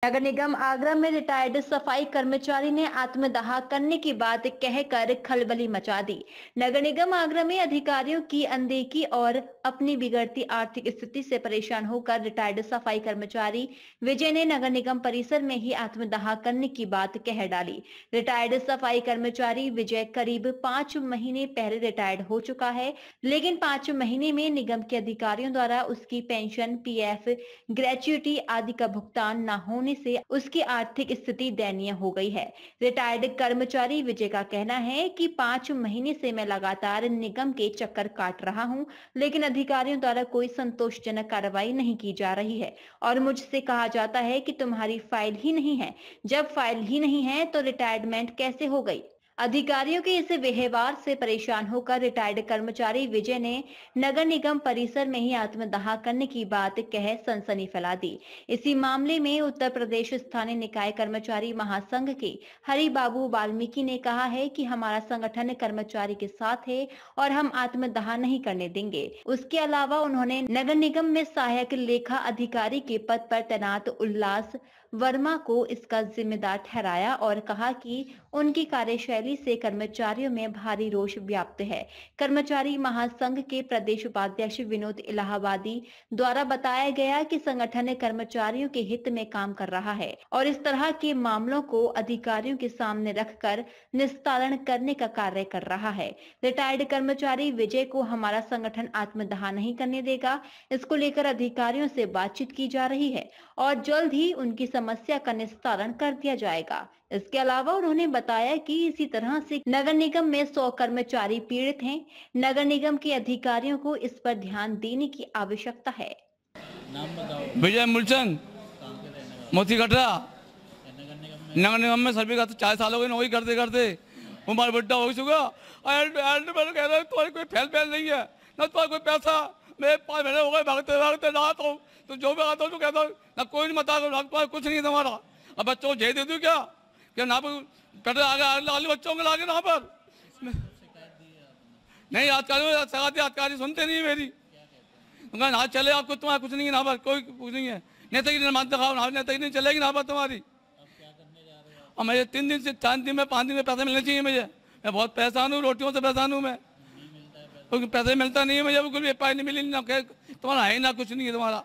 नगर निगम आगरा में रिटायर्ड सफाई कर्मचारी ने आत्मदाह करने की बात कहकर खलबली मचा दी। नगर निगम आगरा में अधिकारियों की अनदेखी और अपनी बिगड़ती आर्थिक स्थिति से परेशान होकर रिटायर्ड सफाई कर्मचारी विजय ने नगर निगम परिसर में ही आत्मदाह करने की बात कह डाली। रिटायर्ड सफाई कर्मचारी विजय करीब 5 महीने पहले रिटायर्ड हो चुका है, लेकिन 5 महीने में निगम के अधिकारियों द्वारा उसकी पेंशन, पीएफ, ग्रेच्युटी आदि का भुगतान न होने से उसकी आर्थिक स्थिति दयनीय हो गई है। रिटायर्ड कर्मचारी विजय का कहना है कि 5 महीने से मैं लगातार निगम के चक्कर काट रहा हूं, लेकिन अधिकारियों द्वारा कोई संतोषजनक कार्रवाई नहीं की जा रही है और मुझसे कहा जाता है कि तुम्हारी फाइल ही नहीं है। जब फाइल ही नहीं है तो रिटायरमेंट कैसे हो गई? अधिकारियों के इस व्यवहार से परेशान होकर रिटायर्ड कर्मचारी विजय ने नगर निगम परिसर में ही आत्मदाह करने की बात कह सनसनी फैला दी। इसी मामले में उत्तर प्रदेश स्थानीय निकाय कर्मचारी महासंघ के हरि बाबू वाल्मीकि ने कहा है कि हमारा संगठन कर्मचारी के साथ है और हम आत्मदाह नहीं करने देंगे। उसके अलावा उन्होंने नगर निगम में सहायक लेखा अधिकारी के पद पर तैनात उल्लास वर्मा को इसका जिम्मेदार ठहराया और कहा कि उनकी कार्यशैली से कर्मचारियों में भारी रोष व्याप्त है। कर्मचारी महासंघ के प्रदेश उपाध्यक्ष विनोद इलाहाबादी द्वारा बताया गया कि संगठन कर्मचारियों के हित में काम कर रहा है और इस तरह के मामलों को अधिकारियों के सामने रखकर निस्तारण करने का कार्य कर रहा है। रिटायर्ड कर्मचारी विजय को हमारा संगठन आत्मदाह नहीं करने देगा। इसको लेकर अधिकारियों से बातचीत की जा रही है और जल्द ही उनकी समस्या का निस्तारण कर दिया जाएगा। इसके अलावा उन्होंने बताया कि इसी तरह से नगर निगम में 100 कर्मचारी पीड़ित हैं। नगर निगम के अधिकारियों को इस पर ध्यान देने की आवश्यकता है। नाम बताओ। विजय मूलचंद, मोती कटरा। नगर निगम में सर्वे का 4 साल हो गए नौकरी करते करते उम्र बुढ़ा हो चुका। कह रहे तुम्हारी कोई फैल नहीं है, न तुम्हारा कोई पैसा। मैं 5 महीने हो गए भागते भागते ना आता हूँ, तो जो भी आता हूँ तो कहता हूँ ना कोई नहीं बता दो, कुछ नहीं है तुम्हारा। अब बच्चों को झेल दे दूँ क्या ना कटरे आगे बच्चों को लागे ना पर नहीं। अधिकारी सुनते नहीं मेरी, ना चले आपको, तुम्हारा कुछ नहीं है ना पर, कोई कुछ नहीं है। नेतागिरी मानते खाओ ना, नेतागिरी चलेगी ना पर तुम्हारी। और मुझे 3 दिन से 4 दिन में 5 दिन में पैसे मिलने चाहिए मुझे। मैं बहुत परेशान हूँ, रोटियों से परेशान हूँ मैं, क्योंकि पैसे मिलता नहीं है मुझे, बिल्कुल भी पाई नहीं मिली ना, तुम्हारा है ना कुछ नहीं है तुम्हारा।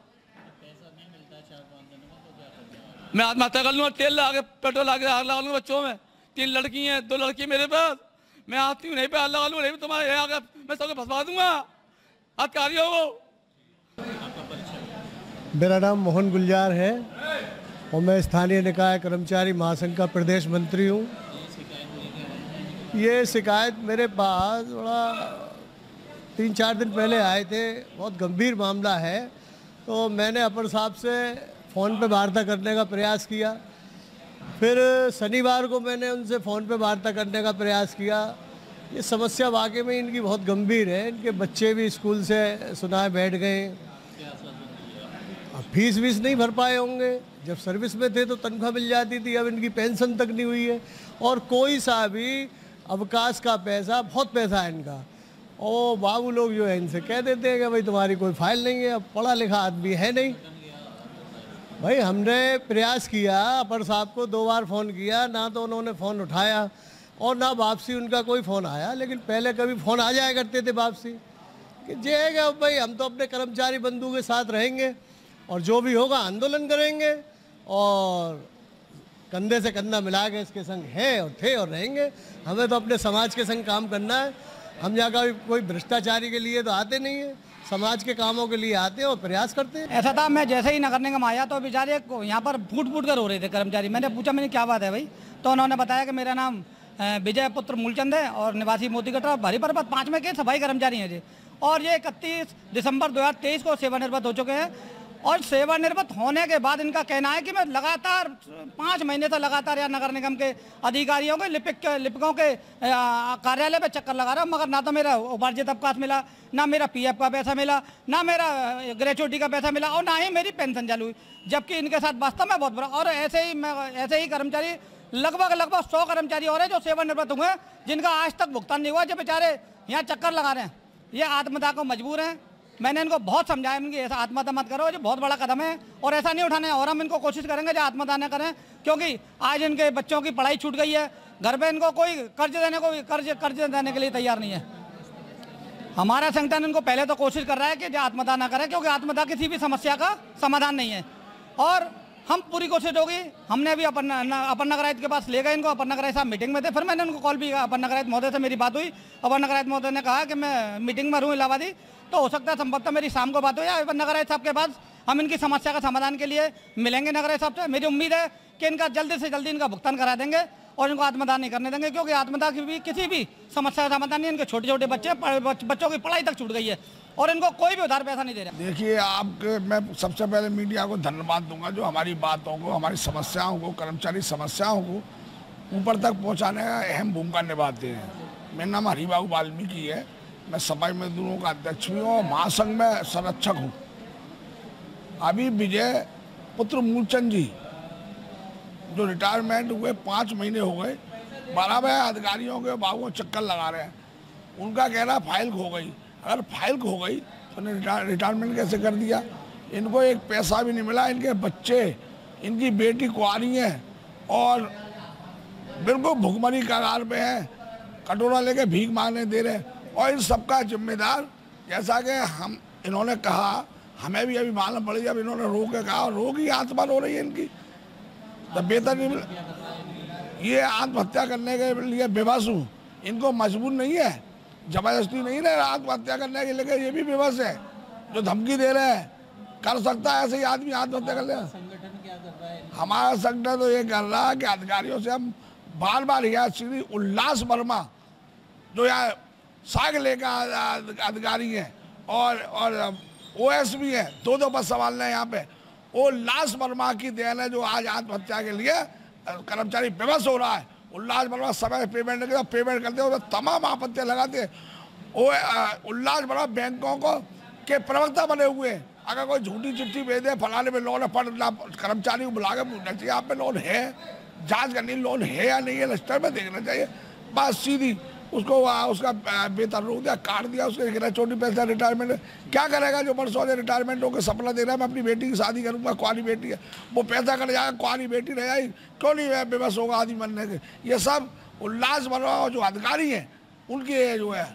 मैं आत्महत्या कर लूँगा, तेल लगा के पेट्रोल लगा के आग लगा लूँगा बच्चों में। 3 लड़की हैं, 2 लड़की मेरे पास। मैं आती हूँ नहीं पे आग लगा लूँगा, नहीं तुम्हारे आगे मैं सबको फंसवा दूंगा अधिकारियों को। मेरा नाम मोहन गुलजार है और मैं स्थानीय निकाय कर्मचारी महासंघ का प्रदेश मंत्री हूँ। ये शिकायत मेरे पास थोड़ा 3-4 दिन पहले आए थे। बहुत गंभीर मामला है, तो मैंने अपर साहब से फ़ोन पे वार्ता करने का प्रयास किया। फिर शनिवार को मैंने उनसे फ़ोन पे वार्ता करने का प्रयास किया। ये समस्या वाकई में इनकी बहुत गंभीर है। इनके बच्चे भी स्कूल से सुनाए बैठ गए, अब फीस वीस नहीं भर पाए होंगे। जब सर्विस में थे तो तनख्वाह मिल जाती थी, अब इनकी पेंशन तक नहीं हुई है और कोई सा भी अवकाश का पैसा, बहुत पैसा है इनका। और बाबू लोग जो है इनसे कह देते हैं कि भाई तुम्हारी कोई फाइल नहीं है। अब पढ़ा लिखा आदमी है नहीं। भाई हमने प्रयास किया, अपर साहब को 2 बार फ़ोन किया, ना तो उन्होंने फ़ोन उठाया और ना वापसी उनका कोई फ़ोन आया। लेकिन पहले कभी फ़ोन आ जाया करते थे वापसी कि जय भाई हम तो अपने कर्मचारी बंधु के साथ रहेंगे और जो भी होगा आंदोलन करेंगे और कंधे से कंधा मिला के इसके संग है और थे और रहेंगे। हमें तो अपने समाज के संग काम करना है। हम यहाँ कोई भ्रष्टाचारी के लिए तो आते नहीं है, समाज के कामों के लिए आते हैं और प्रयास करते हैं। ऐसा था, मैं जैसे ही नगर निगम आया तो बेचारे यहाँ पर फूट फूट कर रो रहे थे कर्मचारी। मैंने पूछा मैंने क्या बात है भाई, तो उन्होंने बताया कि मेरा नाम विजय पुत्र मूलचंद है और निवासी मोती कटरा भारी पर्वत 5 में के सफाई कर्मचारी हैं जी। और ये 31 दिसंबर 2023 को सेवानिवृत्त हो चुके हैं। और सेवानिवृत्त होने के बाद इनका कहना है कि मैं लगातार 5 महीने से लगातार यहाँ नगर निगम के अधिकारियों के लिपिकों के कार्यालय पे चक्कर लगा रहा हूँ, मगर ना तो मेरा उपार्जित अवकाश मिला, ना मेरा पीएफ का पैसा मिला, ना मेरा ग्रेच्युटी का पैसा मिला और ना ही मेरी पेंशन चालू हुई। जबकि इनके साथ वास्तव में बहुत बुरा। और ऐसे ही कर्मचारी लगभग 100 कर्मचारी और हैं जो सेवानिवृत्त हुए हैं, जिनका आज तक भुगतान नहीं हुआ, जो बेचारे यहाँ चक्कर लगा रहे हैं। ये आत्मदाह को मजबूर हैं मैंने इनको बहुत समझाया इनकी ऐसा आत्महत्या मत करो, जो बहुत बड़ा कदम है और ऐसा नहीं उठाना है। और हम इनको कोशिश करेंगे जो आत्महत्या न करें, क्योंकि आज इनके बच्चों की पढ़ाई छूट गई है, घर पे इनको कोई कर्ज देने के लिए तैयार नहीं है। हमारा संगठन इनको पहले तो कोशिश कर रहा है कि जो आत्महत्या ना करें, क्योंकि आत्महत्या किसी भी समस्या का समाधान नहीं है। और हम पूरी कोशिश होगी। हमने अभी अपर नगर आयुक्त के पास ले गए इनको, अपर नगर आयुक्त साहब मीटिंग में थे, फिर मैंने उनको कॉल भी किया। अपर नगर आयुक्त महोदय से मेरी बात हुई, अपर नगर आयुक्त महोदय ने कहा कि मैं मीटिंग में रहूँ इलाहाबादी, तो हो सकता है संभवतः मेरी शाम को बात हो या अपर नगर आयुक्त साहब के पास हम इनकी समस्या का समाधान के लिए मिलेंगे नगर आयुक्त साहब से। मेरी उम्मीद है कि इनका जल्दी से जल्दी इनका भुगतान करा देंगे और इनको आत्मदान नहीं करने देंगे, क्योंकि आत्मदान की भी किसी भी समस्या का समाधान नहीं। इनके छोटे छोटे बच्चों की पढ़ाई तक छूट गई है और इनको कोई भी उधार पैसा नहीं दे रहा। देखिए, आपके मैं सबसे पहले मीडिया को धन्यवाद दूंगा जो हमारी बातों को, हमारी समस्याओं को, कर्मचारी समस्याओं को ऊपर तक पहुंचाने का अहम भूमिका निभाते हैं। मेरा नाम हरिबाबू वाल्मीकि है, मैं सफाई मजदूरों का अध्यक्ष भी हूँ और महासंघ में संरक्षक हूँ। अभी विजय पुत्र मूलचंद जी जो रिटायरमेंट हुए 5 महीने हो गए, 12 अधिकारियों के बाबू चक्कर लगा रहे हैं। उनका कहना फाइल खो गई। अगर फाइल खो गई तो रिटायरमेंट कैसे कर दिया? इनको एक पैसा भी नहीं मिला। इनके बच्चे, इनकी बेटी कुंवारी है और बिल्कुल भुखमरी कगार पे हैं, कटोरा लेके भीख मांगने दे रहे हैं। और इन सबका जिम्मेदार, जैसा कि हम इन्होंने कहा, हमें भी अभी मालूम पड़ी, जब इन्होंने रो के कहा, रो की आत्मा रो रही है इनकी, तब बेहतर नहीं मिला। ये आत्महत्या करने के लिए बेबस हूँ, इनको मजबूर नहीं है, जबरदस्ती नहीं है आत्महत्या करने के लिए। ये भी बेबस है जो धमकी दे रहे हैं, कर सकता है ऐसे ही आदमी आत्महत्या कर ले। हमारा संगठन तो ये कर रहा है कि अधिकारियों से हम बार बार यहाँ श्री उल्लास वर्मा जो यहाँ साग लेकर अधिकारी हैं और OS भी है, 2 पद संभालने यहाँ पे, उल्लास वर्मा की देन है जो आज आत्महत्या के लिए कर्मचारी बेबस हो रहा है। उल्लास वर्मा समय पेमेंट नहीं करते, पेमेंट करते हुए तमाम आपत्तियां लगाते। उल्लास वर्मा बैंकों को के प्रवक्ता बने हुए हैं। अगर कोई झूठी चिट्ठी भेज दे फलाने में लोन है, कर्मचारी को बुला के पूछना चाहिए आप पे लोन है, जांच करनी लोन है या नहीं है, रजिस्टर में देखना चाहिए। बस सीधी उसको उसका वेतन रोक दिया, काट दिया, उसके छोटी पैसा रिटायरमेंट क्या करेगा? जो बरसों से रिटायरमेंट होकर सपना दे रहा है मैं अपनी बेटी की शादी करूंगा, कुंवारी बेटी है, वो पैसा कट जाएगा, कुंवारी बेटी रह जाएगी, क्यों नहीं बेबस होगा आदमी बनने के? ये सब उल्लास वर्मा जो अधिकारी हैं उनकी जो है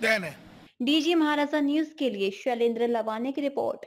देन है। डीजी महाराजा न्यूज के लिए शैलेंद्र लवाने की रिपोर्ट।